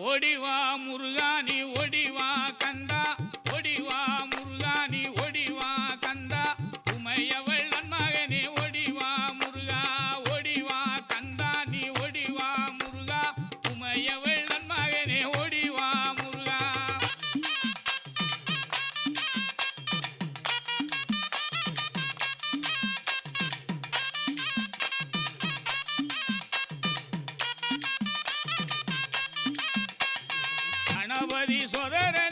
ஓடிவா முருகானி ஓடிவா கந்தா ஓடிவா முருகானி ஓடிவா கந்தா உமையவள் நன்மகனே ஓடிவா முருகா ஓடிவா கந்தா நீ ஓடிவா முருகா உமையவள் நன்மகனே ஓடிவா முருகா கணபதி சோதரன்